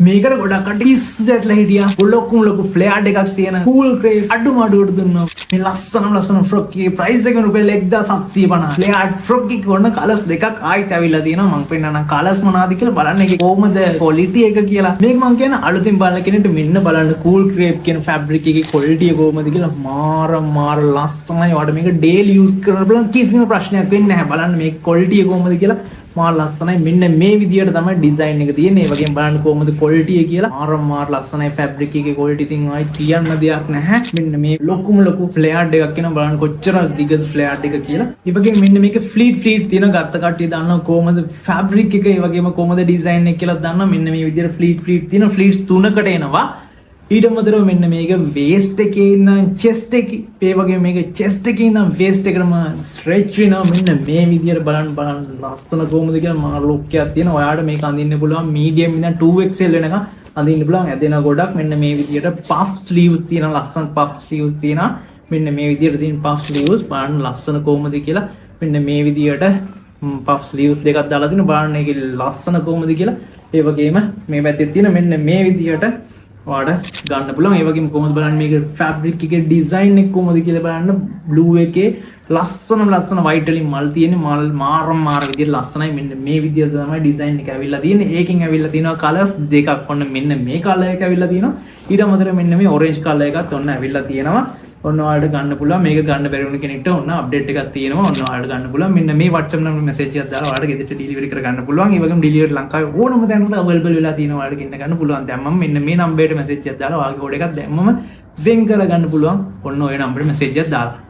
මේකට ගොඩක් කට්ටිය ඉස්සරටලා හිටියා. ලොකු ෆ්ලෑර් එකක් තියෙන කූල් ක්‍රේප් අඩුමාඩුවට දුන්නා. මේ ලස්සන ෆ්‍රොක් එකේ ප්‍රයිස් එක රුපියල් 1750. ෆ්ලෑර් ෆ්‍රොක් එක වුණ කලර්ස් දෙකක් ආයිත් ඇවිල්ලා තියෙනවා. මම පෙන්නනවා කලර්ස් මොනවද කියලා බලන්න. ඒකේ කොහොමද ක්වොලිටි එක කියලා. මේක මම කියන අලුතින් බලන කෙනෙක්ට මෙන්න බලන්න කූල් ක්‍රේප් කියන ෆැබ්‍රික් එකේ ක්වොලිටි එක කොහොමද කියලා මාර ලස්සනයි. ඔයාලට මේක ඩේලි යූස් කරන්න බලන්න කිසිම ප්‍රශ්නයක් වෙන්නේ නැහැ. බලන්න මේක ක්වොලිටි එක කොහොමද කියලා. මාර ලස්සනයි. මෙන්න මේ විදියට තමයි ඩිසයින් එක තියෙන්නේ. ඒ වගේම බලන්න කොහොමද ක්වොලිටි එක කියලා. මාර ලස්සනයි ෆැබ්‍රික් එකේ ක්වොලිටි තින් ආයි කියන්න දෙයක් නැහැ. මෙන්න මේ ලොකු ෆ්ලෑර් එකක් කියන බලන්න කොච්චර දිගද ෆ්ලෑර් එක කියලා. ඒ වගේම මෙන්න මේක ෆ්ලීට් තියෙන ගත්ත කට්ටිය දන්නවා කොහොමද ෆැබ්‍රික් එක ඒ වගේම කොහොමද ඩිසයින් එක කියලා දන්නවා. මෙන්න මේ විදියට ෆ්ලීට් තියෙන ෆ්ලීට්ස් 3කට එනවා. ඊට අමතරව මෙන්න මේක වේස්ට් එකේ ඉඳන් චෙස්ට් එකේ ඒ වගේ මේක චෙස්ට් එකේ ඉඳන් වේස්ට් එකටම ස්ට්‍රෙච් වෙනවා. මෙන්න මේ විදියට බලන්න ලස්සන කොහොමද කියලා මාර ලුක් එකක් තියෙනවා. ඔයාලට මේක අඳින්න පුළුවන් මීඩියම් ඉඳන් 2XL වෙනකන් අඳින්න පුළුවන්. ඇදෙන ගොඩක් මෙන්න මේ විදියට පෆ් ස්ලීව්ස් තියෙනවා. ලස්සන පෆ් ස්ලීව්ස් තියෙනවා. මෙන්න මේ විදියට තියෙන පෆ් ස්ලීව්ස් බලන්න ලස්සන කොහොමද කියලා. මෙන්න මේ විදියට පෆ් ස්ලීව්ස් දෙකක් දාලා තිනවා. බලන්න ඒකේ ලස්සන කොහොමද කියලා. ඒ වගේම මේ පැත්තේ තියෙන මෙන්න මේ විදියට ඔයාලට ගන්න පුළුවන්. ඒ වගේම කොහොමද බලන්න මේක ෆැබ්‍රික් එකේ ඩිසයින් එක කොහොමද කියලා බලන්න. බ්ලූ එකේ ලස්සන වයිට් වලින් මල් තියෙන්නේ. මල් මාර විදියට ලස්සනයි. මෙන්න මේ විදියට තමයි ඩිසයින් එක ඇවිල්ලා තියෙන්නේ. ඒකෙන් ඇවිල්ලා තියෙනවා කලර්ස් දෙකක්. ඔන්න මෙන්න මේ කලර් එක ඇවිල්ලා තියෙනවා. ඊට අමතරව මෙන්න මේ ඔරෙන්ජ් කලර් එකත් ඔන්න ඇවිල්ලා තියෙනවා. ඔන්න ඔයාලට ගන්න පුළුවන්. මේක ගන්න බැරි වුණ කෙනෙක්ට ඔන්න අප්ඩේට් එකක් තියෙනවා. ඔන්න ඔයාලට ගන්න පුළුවන්. මෙන්න මේ WhatsApp නම්බර් මෙසේජ් එකක් දාලා ඔයාලට ගෙදරට ඩෙලිවරි කර ගන්න පුළුවන්. ඒ වගේම ඩෙලිවරි ලංකාවේ ඕනම තැනකට අවైలබල් වෙලා තියෙනවා. ඔයාලට ගෙන්න ගන්න පුළුවන්. දැන් මම මෙන්න මේ නම්බරේට මෙසේජ් එකක් දාලා ඔයාගේ කෝඩ් එකක් දැම්මම වෙන් කර ගන්න පුළුවන්. ඔන්න ඔය නම්බරේ මෙසේජ් එකක් දාලා